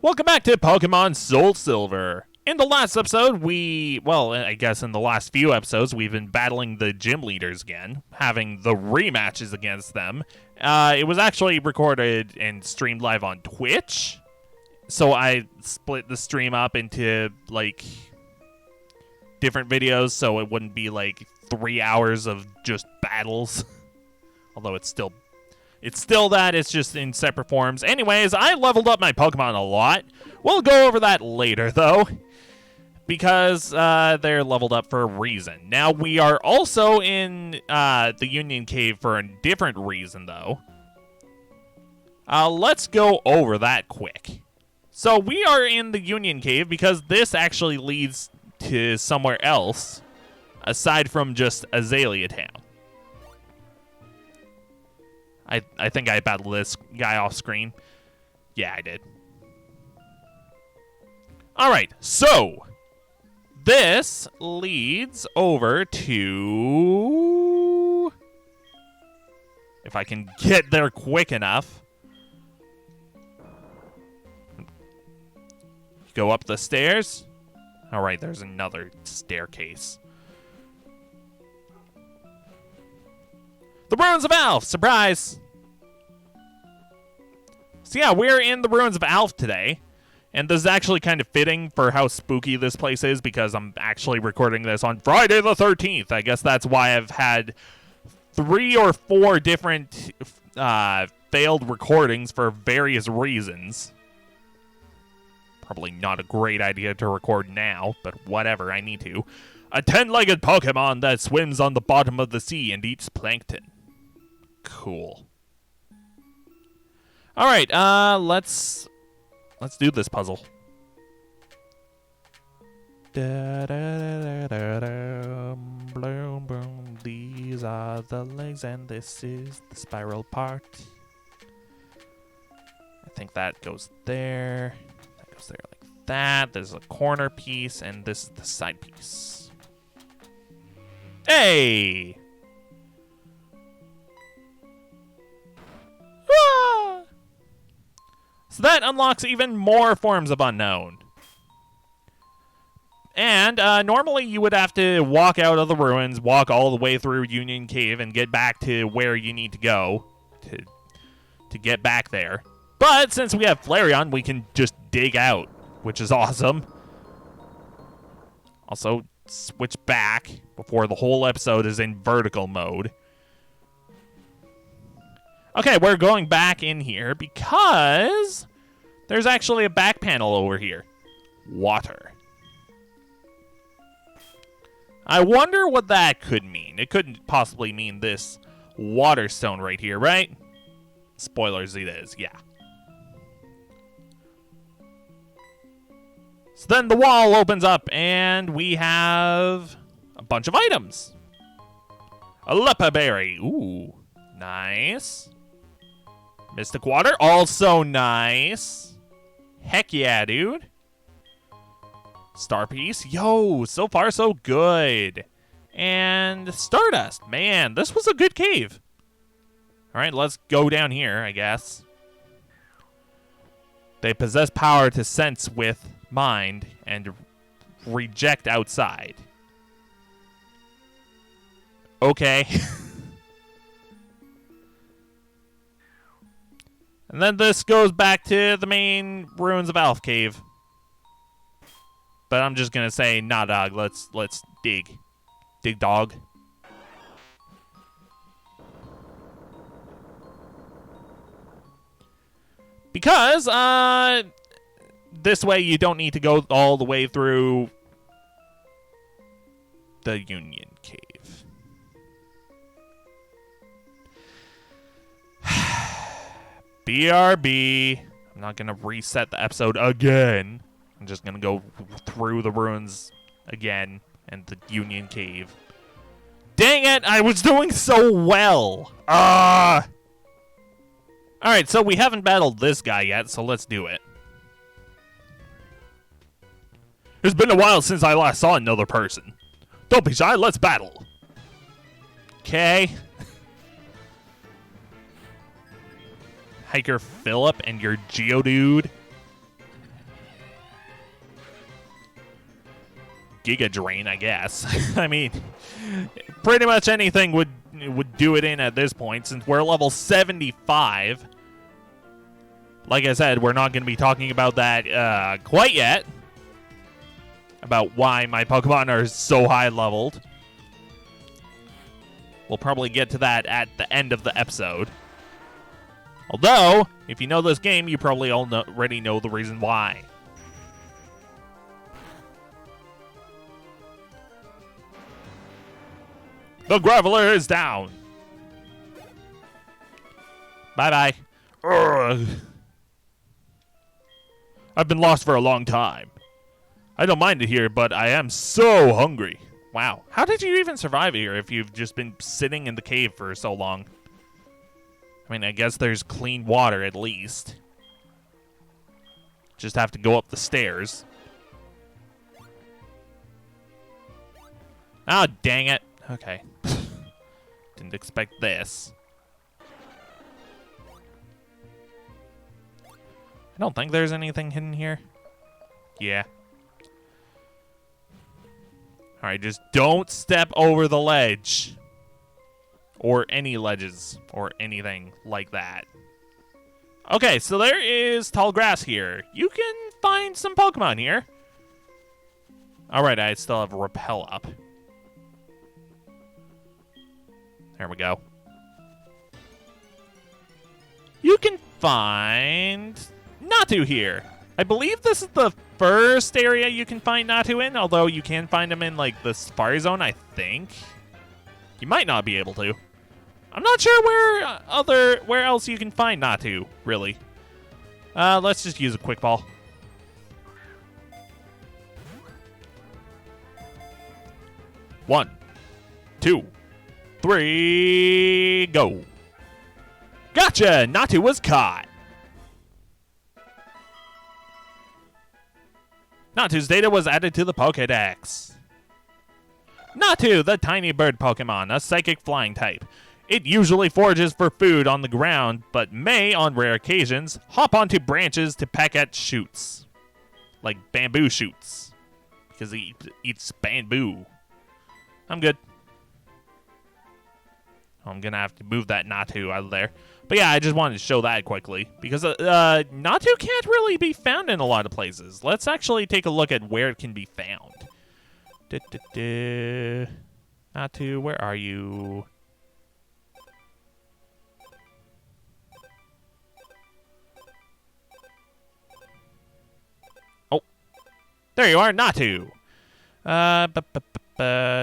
Welcome back to Pokemon Soul Silver. In the last episode, I guess in the last few episodes, we've been battling the gym leaders again, having the rematches against them. It was actually recorded and streamed live on Twitch, so I split the stream up into, different videos, so it wouldn't be, 3 hours of just battles. Although it's still that, it's just in separate forms. Anyways, I leveled up my Pokemon a lot. We'll go over that later, though, because they're leveled up for a reason. Now, we are also in the Union Cave for a different reason, though. Let's go over that quick. So, we are in the Union Cave because this actually leads to somewhere else, aside from just Azalea Town. I think I battled this guy off screen. Yeah, I did. Alright, so this leads over to... If I can get there quick enough. Go up the stairs. Alright, there's another staircase. The Ruins of Alph! Surprise! So yeah, we're in the Ruins of Alph today. And this is actually kind of fitting for how spooky this place is, because I'm actually recording this on Friday the 13th. I guess that's why I've had 3 or 4 different failed recordings for various reasons. Probably not a great idea to record now, but whatever, I need to. A 10-legged Pokemon that swims on the bottom of the sea and eats plankton. Cool. Alright, let's do this puzzle. Boom, boom. These are the legs and this is the spiral part. I think that goes there. That goes there like that. There's a corner piece and this is the side piece. Hey! Ah! So that unlocks even more forms of Unown. And normally you would have to walk out of the ruins, walk all the way through Union Cave, and get back to where you need to go to get back there. But since we have Flareon, we can just dig out, which is awesome. Also, switch back before the whole episode is in vertical mode. Okay, we're going back in here because there's actually a back panel over here. Water. I wonder what that could mean. It couldn't possibly mean this water stone right here, right? Spoilers, it is, yeah. So then the wall opens up and we have a bunch of items. A Lepa Berry. Ooh, nice. Mystic Water, also nice. Heck yeah, dude. Star Piece, yo, so far so good. And Stardust, man, this was a good cave. All right, let's go down here, I guess. They possess power to sense with mind and reject outside. Okay. And then this goes back to the main Ruins of Alph cave. But I'm just gonna say, nah, dog. Let's dig. Dig, dog. Because this way you don't need to go all the way through the Union Cave. BRB. I'm not going to reset the episode again. I'm just going to go through the ruins again and the Union Cave. Dang it! I was doing so well! Alright, so we haven't battled this guy yet, so let's do it. It's been a while since I last saw another person. Don't be shy, let's battle. Okay. Hiker Phillip and your Geodude. Giga Drain, I guess. I mean, pretty much anything would do it in at this point, since we're level 75. Like I said, we're not going to be talking about that quite yet. About why my Pokemon are so high leveled. We'll probably get to that at the end of the episode. Although, if you know this game, you probably already know the reason why. The Graveler is down. Bye-bye. I've been lost for a long time. I don't mind it here, but I am so hungry. Wow. How did you even survive here if you've just been sitting in the cave for so long? I mean, I guess there's clean water at least. Just have to go up the stairs. Oh, dang it. Okay. Didn't expect this. I don't think there's anything hidden here. Yeah. Alright, just don't step over the ledge. Or any ledges. Or anything like that. Okay, so there is tall grass here. You can find some Pokemon here. Alright, I still have Repel up. There we go. You can find Natu here. I believe this is the first area you can find Natu in, although you can find him in, like, the Safari Zone, I think. You might not be able to. I'm not sure where else you can find Natu, really. Let's just use a Quick Ball. One, two, three, go. Gotcha! Natu was caught. Natu's data was added to the Pokédex. Natu, the tiny bird Pokemon, a psychic flying type. It usually forages for food on the ground, but may, on rare occasions, hop onto branches to peck at shoots. Like bamboo shoots. Because it eats bamboo. I'm good. I'm going to have to move that Natu out of there. But yeah, I just wanted to show that quickly. Because Natu can't really be found in a lot of places. Let's actually take a look at where it can be found. Natu, where are you? Oh. There you are, Natu.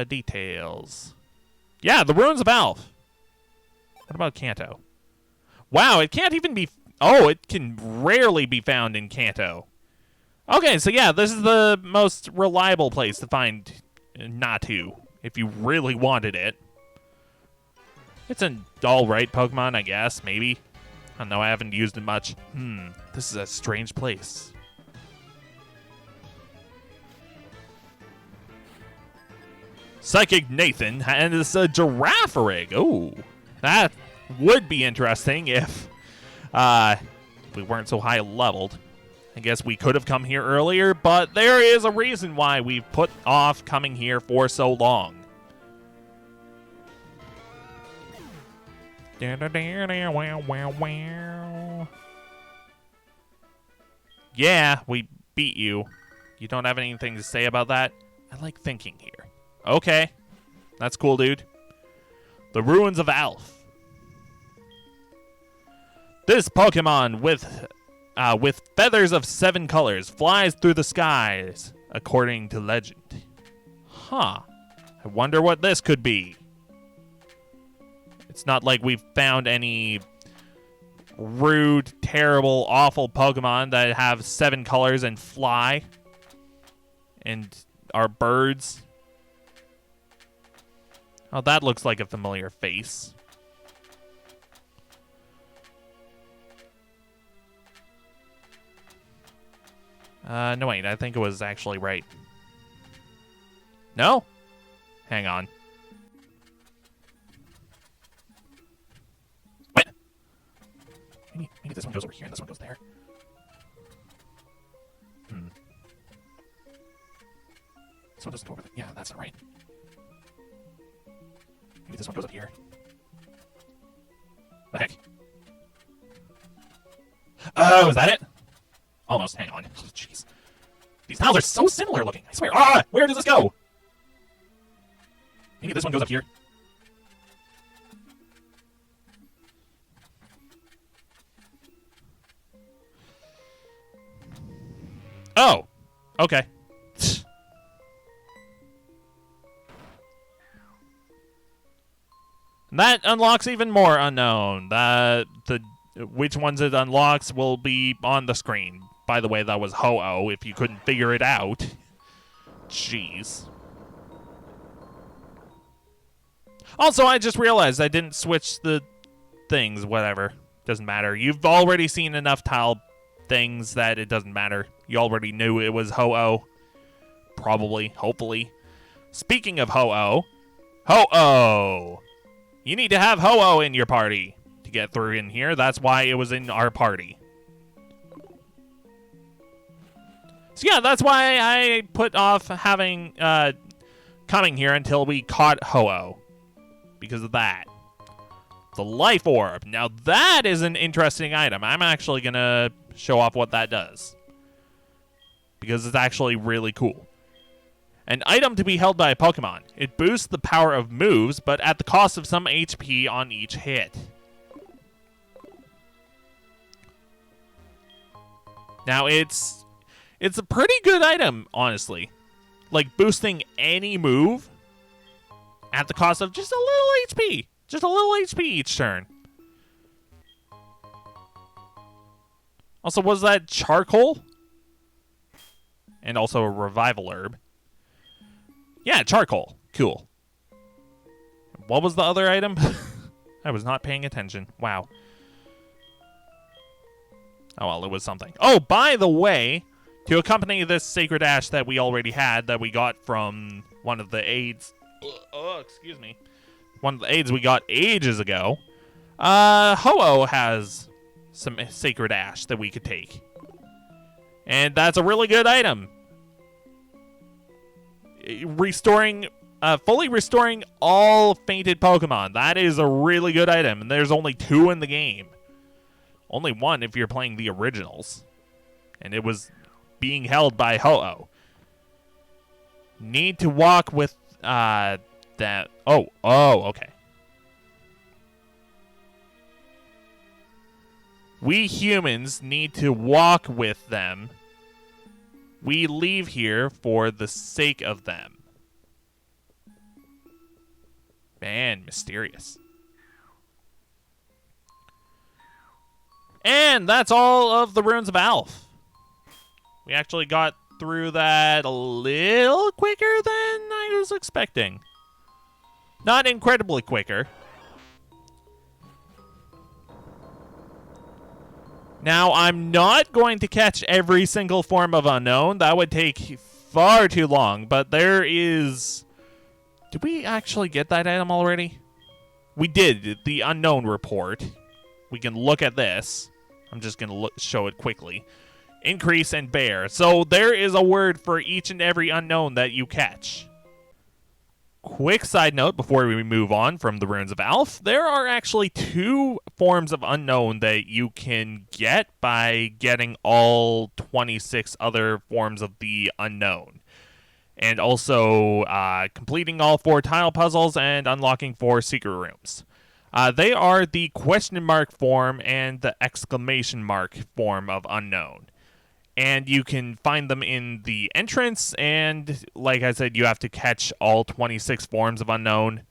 Details. Yeah, the Ruins of Alph. What about Kanto? Wow, it can't even be... Oh, it can rarely be found in Kanto. Okay, so yeah, this is the most reliable place to find Natu, if you really wanted it. It's an alright Pokemon, I guess, maybe. I don't know, I haven't used it much. This is a strange place. Psychic Nathan, and it's a Girafarig. Ooh, that would be interesting if we weren't so high leveled. I guess we could have come here earlier, but there is a reason why we've put off coming here for so long. Yeah, we beat you. You don't have anything to say about that? I like thinking here. Okay. That's cool, dude. The Ruins of Alph. This Pokemon with feathers of 7 colors flies through the skies, according to legend. Huh. I wonder what this could be. It's not like we've found any rude, terrible, awful Pokemon that have 7 colors and fly and are birds. Oh, that looks like a familiar face. No, wait, I think it was actually right. No? Hang on. What? Maybe this one goes over here and this one goes there. This one doesn't go over there. Yeah, that's not right. Maybe this one goes up here. The heck? Oh, is that it? Almost. Hang on. Oh, jeez. These tiles are so similar looking. I swear. Ah! Where does this go? Maybe this one goes up here. Oh! Okay. That unlocks even more unknown. Which ones it unlocks will be on the screen. By the way, that was Ho-Oh, if you couldn't figure it out. Jeez. Also, I just realized I didn't switch the things. Whatever. Doesn't matter. You've already seen enough tile things that it doesn't matter. You already knew it was Ho-Oh. Probably. Hopefully. Speaking of Ho-Oh. Ho-Oh! You need to have Ho-Oh in your party to get through in here. That's why it was in our party. So yeah, that's why I put off having coming here until we caught Ho-Oh. Because of that. The Life Orb. Now that is an interesting item. I'm actually going to show off what that does. Because it's actually really cool. An item to be held by a Pokemon. It boosts the power of moves, but at the cost of some HP on each hit. Now, it's a pretty good item, honestly. Like, boosting any move at the cost of just a little HP. Just a little HP each turn. Also, was that charcoal? And also a revival herb. Yeah, charcoal. Cool. What was the other item? I was not paying attention. Wow. Oh, well, it was something. Oh, by the way, to accompany this Sacred Ash that we already had, that we got from one of the aids. Oh, excuse me. One of the aids we got ages ago. Ho-Oh has some Sacred Ash that we could take. And that's a really good item. Fully restoring all fainted Pokemon. That is a really good item, and there's only 2 in the game. Only 1 if you're playing the originals. And it was being held by Ho-Oh. Need to walk with, that... Oh, okay. We humans need to walk with them. We leave here for the sake of them. Man, mysterious. And that's all of the Ruins of Alph. We actually got through that a little quicker than I was expecting. Not incredibly quicker. Now, I'm not going to catch every single form of Unown. That would take far too long, but there is... Did we actually get that item already? We did, the Unown report. We can look at this. I'm just going to show it quickly. Increase and bear. So there is a word for each and every Unown that you catch. Quick side note before we move on from the Ruins of Alph, there are actually 2 forms of Unown that you can get by getting all 26 other forms of the Unown. And also completing all 4 tile puzzles and unlocking 4 secret rooms. They are the question mark form and the exclamation mark form of Unown. And you can find them in the entrance, and like I said, you have to catch all 26 forms of Unown.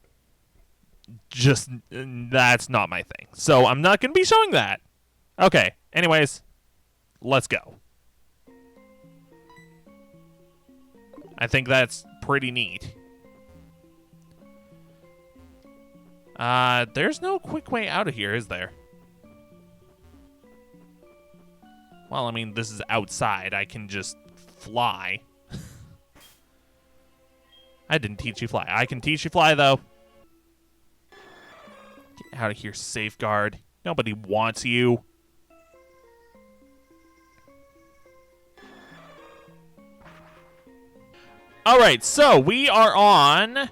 Just, that's not my thing. So I'm not going to be showing that. Okay, anyways, let's go. I think that's pretty neat. There's no quick way out of here, is there? Well, I mean, this is outside. I can just fly. I didn't teach you fly. I can teach you fly, though. Get out of here, Safeguard. Nobody wants you. All right, so we are on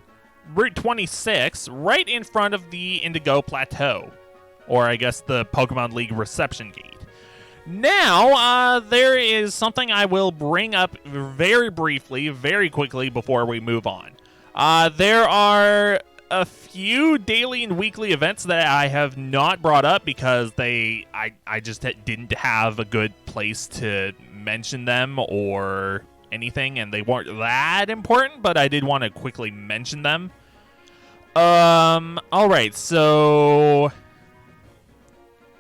Route 26, right in front of the Indigo Plateau, or I guess the Pokemon League reception gate. Now, there is something I will bring up very briefly, very quickly before we move on. There are a few daily and weekly events that I have not brought up because I just didn't have a good place to mention them or anything, and they weren't that important, but I did want to quickly mention them. Alright, so...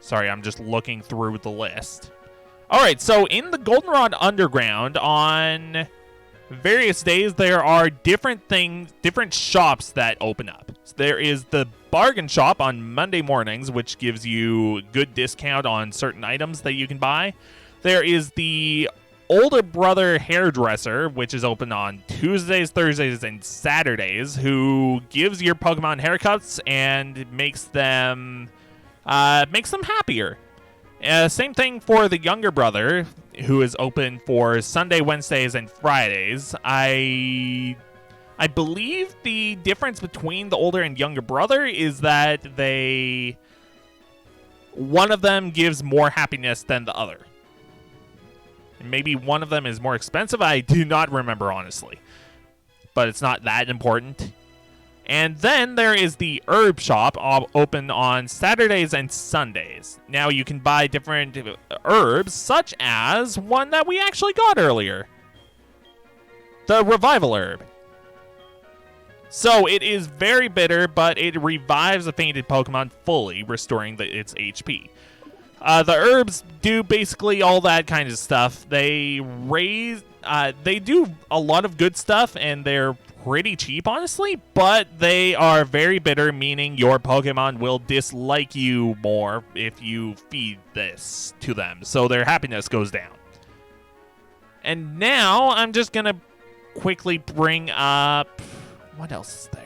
Sorry, I'm just looking through the list. Alright, so in the Goldenrod Underground, on various days, there are different shops that open up. So there is the bargain shop on Monday mornings, which gives you good discount on certain items that you can buy. There is the older brother hairdresser, which is open on Tuesdays, Thursdays, and Saturdays, who gives your Pokemon haircuts and makes them happier. Same thing for the younger brother, who is open for Sunday, Wednesdays, and Fridays. I believe the difference between the older and younger brother is that one of them gives more happiness than the other. Maybe one of them is more expensive. I do not remember, honestly. But it's not that important. And then there is the herb shop open on Saturdays and Sundays. Now you can buy different herbs, such as one that we actually got earlier. The Revival Herb. So it is very bitter, but it revives a fainted Pokemon fully, restoring its HP. The herbs do basically all that kind of stuff. They do a lot of good stuff, and they're pretty cheap, honestly, but they are very bitter, meaning your Pokemon will dislike you more if you feed this to them, so their happiness goes down. And now I'm just gonna quickly bring up... What else is there?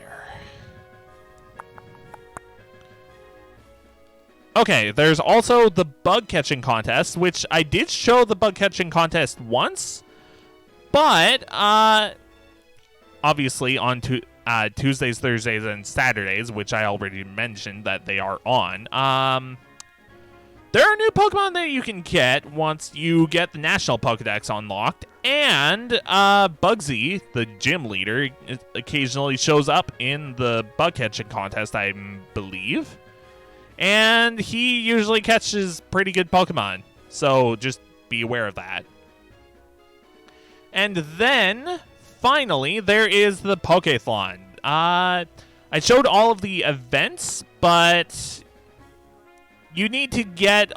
Okay, there's also the bug catching contest, which I did show the bug catching contest once, but obviously on Tuesdays, Thursdays, and Saturdays, which I already mentioned that they are on. There are new Pokemon that you can get once you get the National Pokedex unlocked, and Bugsy, the gym leader, occasionally shows up in the bug catching contest, I believe. And he usually catches pretty good Pokemon, so just be aware of that. And then, finally, there is the Pokéthon. I showed all of the events, but you need to get,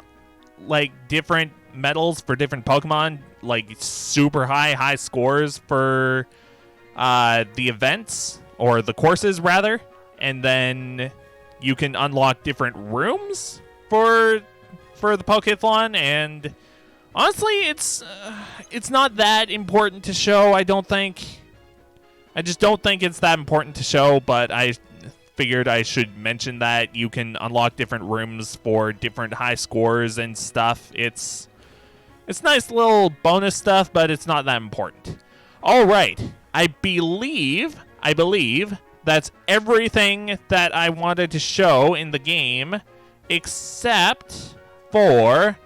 like, different medals for different Pokemon, like super high scores for the events, or the courses, rather. And then you can unlock different rooms for the Pokéthon, and honestly, it's not that important to show, I don't think. I just don't think it's that important to show, but I figured I should mention that you can unlock different rooms for different high scores and stuff. It's nice little bonus stuff, but it's not that important. All right, I believe that's everything that I wanted to show in the game, except for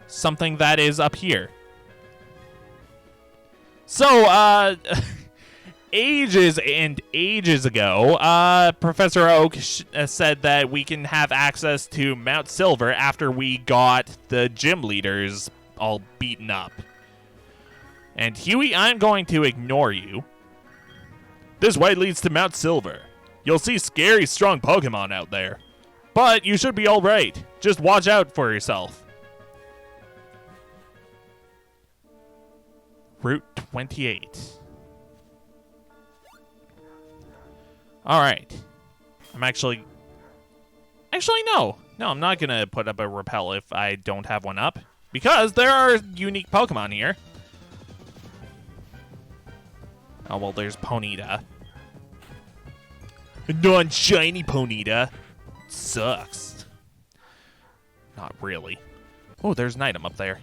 something that is up here. So, ages and ages ago, Professor Oak said that we can have access to Mount Silver after we got the gym leaders all beaten up. And Huey, I'm going to ignore you. This way leads to Mount Silver. You'll see scary, strong Pokemon out there. But you should be alright. Just watch out for yourself. Route 28. Alright. I'm actually... Actually, no. No, I'm not going to put up a repel if I don't have one up. Because there are unique Pokemon here. Oh, well, there's Ponyta. A non-shiny Ponyta. Sucks. Not really. Oh, there's an item up there.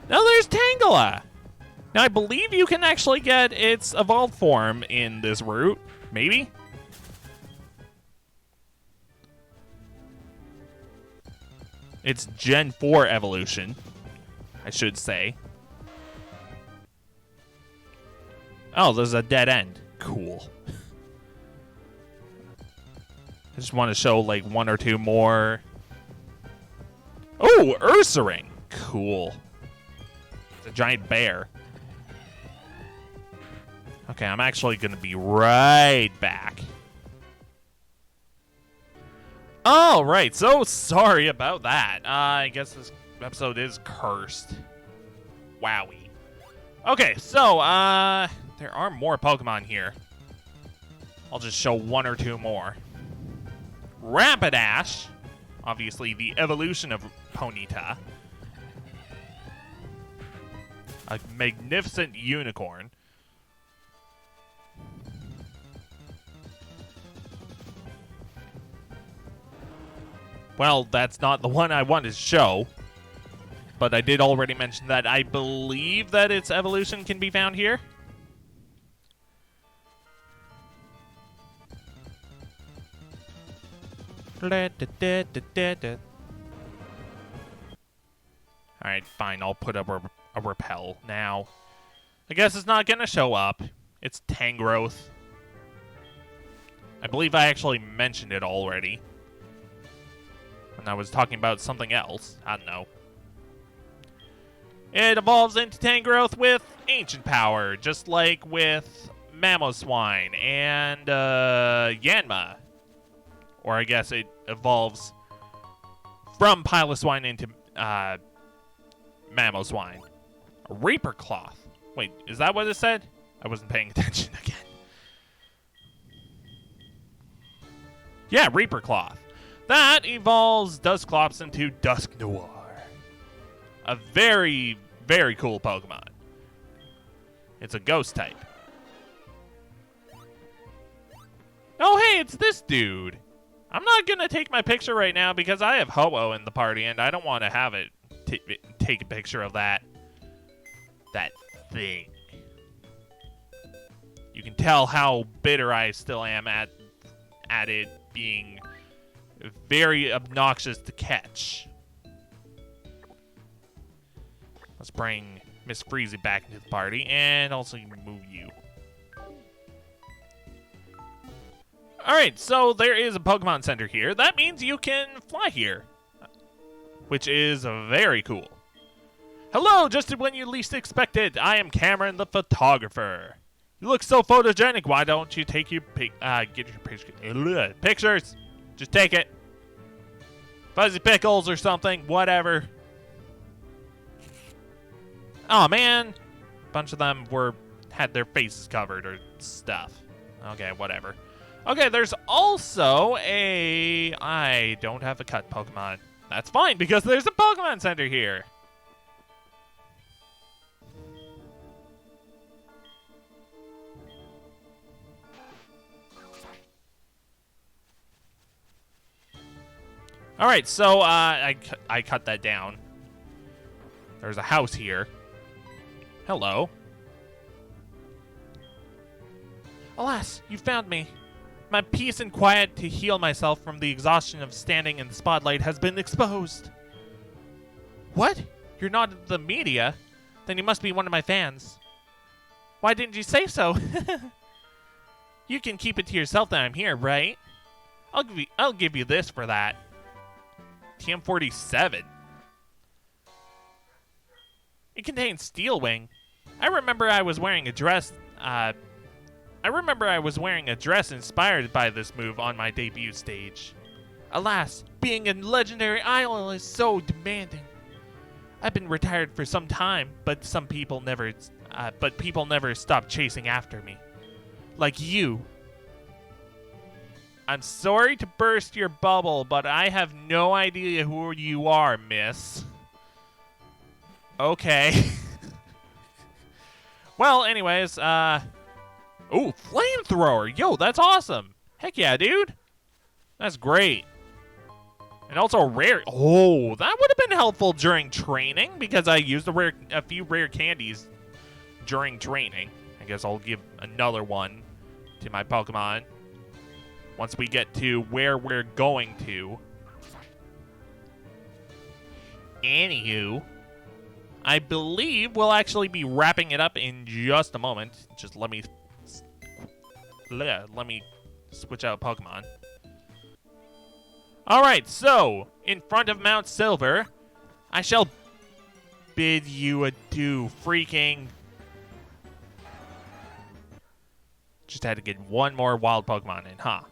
Now there's Tangela. Now I believe you can actually get its evolved form in this route. Maybe? It's Gen 4 evolution, I should say. Oh, there's a dead end. Cool. I just want to show like one or two more. Oh, Ursaring. Cool. It's a giant bear. Okay, I'm actually going to be right back. Oh, right. So sorry about that. I guess this episode is cursed. Wowie. Okay, so, there are more Pokemon here. I'll just show one or two more. Rapidash. Obviously, the evolution of Ponyta. A magnificent unicorn. Well, that's not the one I wanted to show. But I did already mention that I believe that its evolution can be found here. Alright, fine. I'll put up a repel now. I guess it's not going to show up. It's Tangrowth. I believe I actually mentioned it already. When I was talking about something else. I don't know. It evolves into Tangrowth with Ancient Power, just like with Mamoswine and Yanma. Or I guess it evolves from Piloswine into Mamoswine. A Reaper Cloth. Wait, is that what it said? I wasn't paying attention again. Yeah, Reaper Cloth. That evolves Dusclops into Dusknoir. A very, very cool Pokemon. It's a ghost type. Oh, hey, it's this dude. I'm not going to take my picture right now because I have Ho-Oh in the party and I don't want to have it take a picture of that thing. You can tell how bitter I still am at it being very obnoxious to catch. Let's bring Miss Freezy back into the party and also move you. Alright, so there is a Pokemon Center here. That means you can fly here, which is very cool. Hello, just when you least expect it. I am Cameron the photographer. You look so photogenic. Why don't you take your get your pictures? Just take it. Fuzzy Pickles or something, whatever. Oh man, a bunch of them had their faces covered or stuff. Okay, whatever. Okay, there's also I don't have a cut Pokemon. That's fine because there's a Pokemon Center here. All right, so I cut that down. There's a house here. Hello. Alas, you found me. My peace and quiet to heal myself from the exhaustion of standing in the spotlight has been exposed. What? You're not the media? Then you must be one of my fans. Why didn't you say so? You can keep it to yourself that I'm here, right? I'll give you this for that. TM47. It contains Steel Wing. I remember I was wearing a dress inspired by this move on my debut stage. Alas, being a legendary idol is so demanding. I've been retired for some time, but people never stop chasing after me. Like you. I'm sorry to burst your bubble, but I have no idea who you are, miss. Okay. Well, anyways, ooh, flamethrower. Yo, that's awesome. Heck yeah, dude. That's great. And also a rare. Oh, that would have been helpful during training because I used a few rare candies during training. I guess I'll give another one to my Pokemon once we get to where we're going to. Anywho, I believe we'll actually be wrapping it up in just a moment. Just let me switch out Pokemon. Alright, so, in front of Mount Silver, I shall bid you adieu. Freaking. Just had to get one more wild Pokemon in, huh?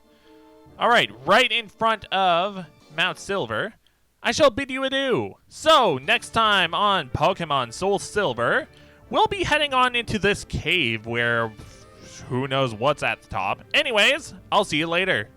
Alright, right in front of Mount Silver, I shall bid you adieu. So, next time on Pokemon Soul Silver, we'll be heading on into this cave where who knows what's at the top. Anyways, I'll see you later.